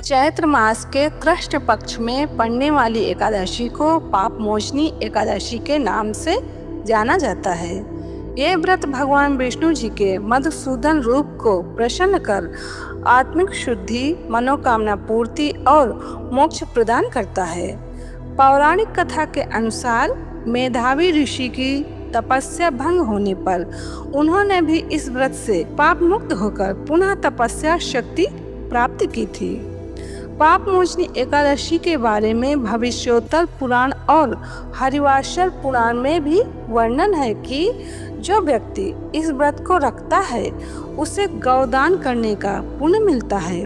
चैत्र मास के कृष्ण पक्ष में पड़ने वाली एकादशी को पापमोचनी एकादशी के नाम से जाना जाता है। ये व्रत भगवान विष्णु जी के मधुसूदन रूप को प्रसन्न कर आत्मिक शुद्धि, मनोकामना पूर्ति और मोक्ष प्रदान करता है। पौराणिक कथा के अनुसार मेधावी ऋषि की तपस्या भंग होने पर उन्होंने भी इस व्रत से पाप मुक्त होकर पुनः तपस्या शक्ति प्राप्त की थी। पापमोचनी एकादशी के बारे में भविष्योत्तर पुराण और हरिवासर पुराण में भी वर्णन है कि जो व्यक्ति इस व्रत को रखता है उसे गौदान करने का पुण्य मिलता है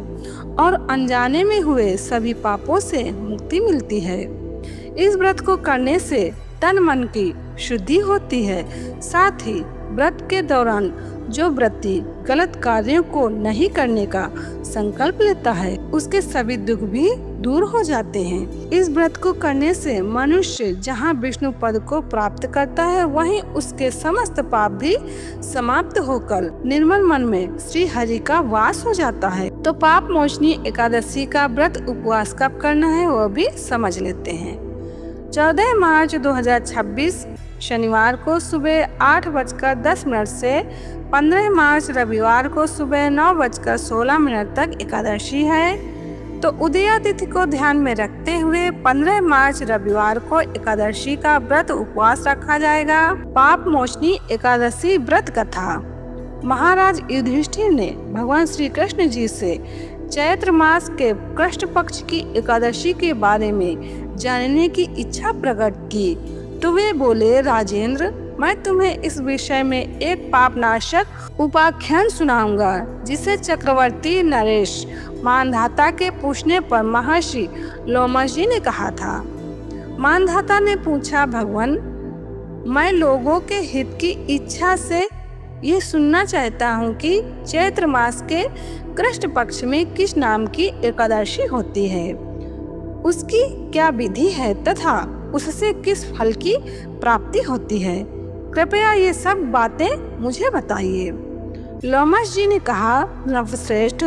और अनजाने में हुए सभी पापों से मुक्ति मिलती है। इस व्रत को करने से तन मन की शुद्धि होती है। साथ ही व्रत के दौरान जो व्रती गलत कार्यों को नहीं करने का संकल्प लेता है उसके सभी दुख भी दूर हो जाते हैं। इस व्रत को करने से मनुष्य जहां विष्णु पद को प्राप्त करता है वहीं उसके समस्त पाप भी समाप्त होकर निर्मल मन में श्री हरि का वास हो जाता है। तो पापमोचनी एकादशी का व्रत उपवास कब करना है वो भी समझ लेते हैं। 14 मार्च 2026 शनिवार को सुबह 8:10 से 15 मार्च रविवार को सुबह 9:16 तक एकादशी है। तो उदया तिथि को ध्यान में रखते हुए 15 मार्च रविवार को एकादशी का व्रत उपवास रखा जाएगा। पापमोचनी एकादशी व्रत कथा। महाराज युधिष्ठिर ने भगवान श्री कृष्ण जी से चैत्र मास के कृष्ण पक्ष की एकादशी के बारे में जानने की इच्छा प्रकट की तो वे बोले, राजेंद्र, मैं तुम्हें इस विषय में एक पापनाशक उपाख्यान सुनाऊंगा जिसे चक्रवर्ती नरेश मानधाता के पूछने पर महर्षि लोमश जी ने कहा था। मानधाता ने पूछा, भगवान, मैं लोगों के हित की इच्छा से ये सुनना चाहता हूँ कि चैत्र मास के कृष्ण पक्ष में किस नाम की एकादशी होती है, उसकी क्या विधि है तथा उससे किस फल की प्राप्ति होती है। कृपया ये सब बातें मुझे बताइए। लोमश जी ने कहा, नवश्रेष्ठ,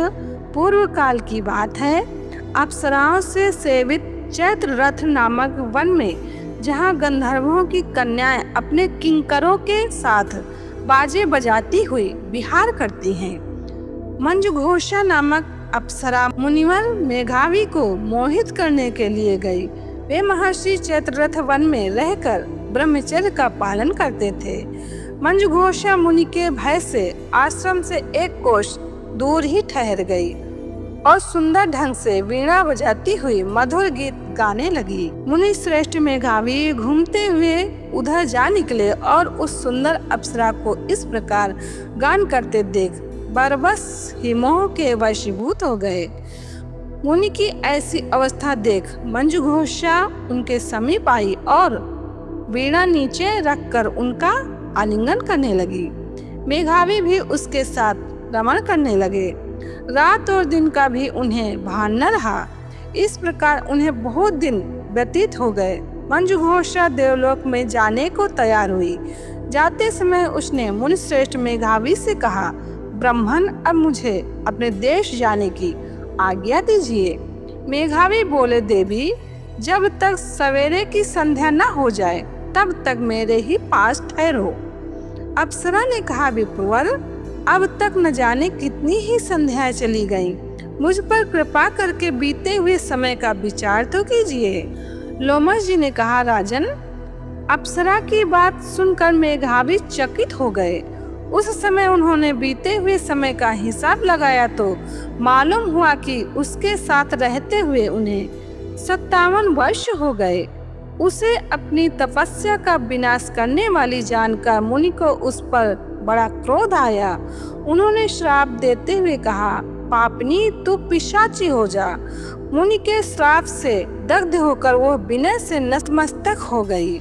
पूर्व काल की बात है। अप्सराओं से सेवित चैत्र रथ नामक वन में जहाँ गंधर्वों की कन्याएं अपने किंकरों के साथ बाजे बजाती हुई विहार करती हैं, मंजुघोषा नामक अप्सरा मुनिवर मेघावी को मोहित करने के लिए गई। वे महर्षि चैत्ररथ वन में रहकर ब्रह्मचर्य का पालन करते थे। मंजुघोषा मुनि के भय से आश्रम से एक कोष दूर ही ठहर गई और सुंदर ढंग से वीणा बजाती हुई मधुर गीत गाने लगी। मुनि श्रेष्ठ मेघावी घूमते हुए उधर जा निकले और उस सुंदर अप्सरा को इस प्रकार गान करते देख बरबस ही मोह के वशीभूत हो गए। मुनि की ऐसी अवस्था देख मंजुघोषा उनके समीप आई और वीणा नीचे रखकर उनका आलिंगन करने लगी। मेघावी भी उसके साथ रमण करने लगे। रात और दिन का भी उन्हें भान न रहा। इस प्रकार उन्हें बहुत दिन व्यतीत हो गए। मंजुघोषा देवलोक में जाने को तैयार हुई। जाते समय उसने मुनिश्रेष्ठ मेघावी से कहा, ब्राह्मण, अब मुझे अपने देश जाने की आज्ञा दीजिए। मेघावी बोले, देवी, जब तक सवेरे की संध्या न हो जाए तब तक मेरे ही पास ठहरो। अप्सरा ने कहा, विप्रवर, अब तक न जाने कितनी ही संध्याएं चली गईं। मुझ पर कृपा करके बीते हुए समय का विचार तो कीजिए। लोमश जी ने कहा, राजन, अप्सरा की बात सुनकर मेघावी चकित हो गए। उस समय उन्होंने बीते हुए समय का हिसाब लगाया तो मालूम हुआ कि उसके साथ रहते हुए उन्हें 57 वर्ष हो गए। उसे अपनी तपस्या का विनाश करने वाली जानकर मुनि को उस पर बड़ा क्रोध आया। उन्होंने श्राप देते हुए कहा, पापनी, तू पिशाची हो जा। मुनि के श्राप से दग्ध होकर वह विनय से नतमस्तक हो गई।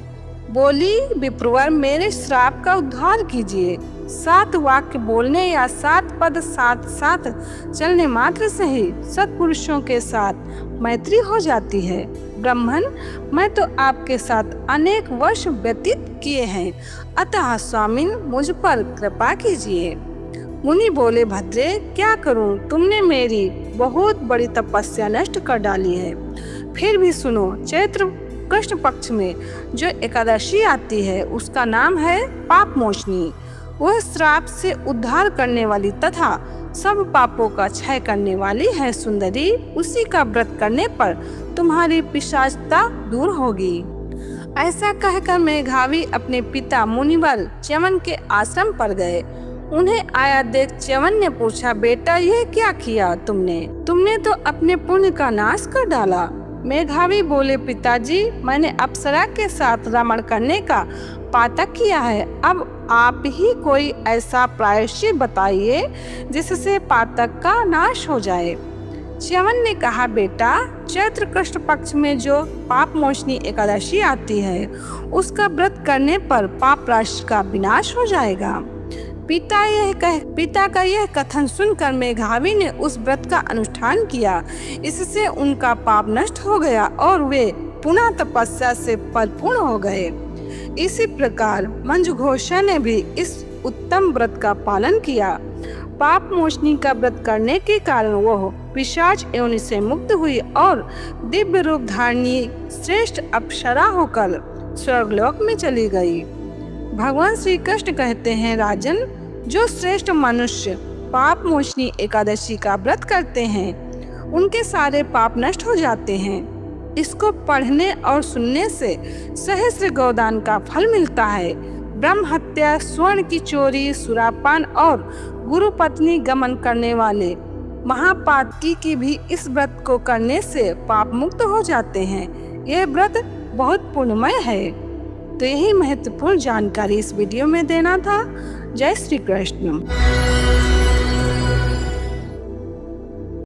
बोली, विप्रवर, मेरे श्राप का उद्धार कीजिए। 7 वाक्य बोलने या 7 पद साथ साथ चलने मात्र से ही सत्पुरुषों के साथ मैत्री हो जाती है। ब्राह्मण, मैं तो आपके साथ अनेक वर्ष व्यतीत किए हैं, अतः स्वामिन मुझ पर कृपा कीजिए। मुनि बोले, भद्रे क्या करूं, तुमने मेरी बहुत बड़ी तपस्या नष्ट कर डाली है। फिर भी सुनो, चैत्र कृष्ण पक्ष में जो एकादशी आती है उसका नाम है पाप मोचनी। वह श्राप से उद्धार करने वाली तथा सब पापों का क्षय करने वाली है सुंदरी। उसी का व्रत करने पर तुम्हारी पिशाचता दूर होगी। ऐसा कहकर मेघावी अपने पिता मुनिवर च्यवन के आश्रम पर गए। उन्हें आया देख च्यवन ने पूछा, बेटा यह क्या किया तुमने तो अपने पुण्य का नाश कर डाला। मेघावी बोले, पिताजी मैंने अप्सरा के साथ रमण करने का पातक किया है। अब आप ही कोई ऐसा प्रायश्चित बताइए जिससे पातक का नाश हो जाए। च्यवन ने कहा, बेटा चैत्र कृष्ण पक्ष में जो पाप मोचनी एकादशी आती है उसका व्रत करने पर पाप राशि का विनाश हो जाएगा। पिता का यह कथन सुनकर मेघावी ने उस व्रत का अनुष्ठान किया। इससे उनका पाप नष्ट हो गया और वे पुनः तपस्या से परिपूर्ण हो गए। इसी प्रकार मंजुघोषा ने भी इस उत्तम व्रत का पालन किया। पाप मोचनी का व्रत करने के कारण वह पिशाच योनि से मुक्त हुई और दिव्य रूप धारणी श्रेष्ठ अप्सरा होकर स्वर्गलोक में चली गई। भगवान श्री कृष्ण कहते हैं, राजन, जो श्रेष्ठ मनुष्य पाप मोचनी एकादशी का व्रत करते हैं उनके सारे पाप नष्ट हो जाते हैं। इसको पढ़ने और सुनने से सहस्त्र गोदान का फल मिलता है। ब्रह्म हत्या, स्वर्ण की चोरी, सुरापान और गुरु पत्नी गमन करने वाले महापातकी की भी इस व्रत को करने से पाप मुक्त हो जाते हैं। यह व्रत बहुत पुण्यमय है। तो यही महत्वपूर्ण जानकारी इस वीडियो में देना था। जय श्री कृष्ण।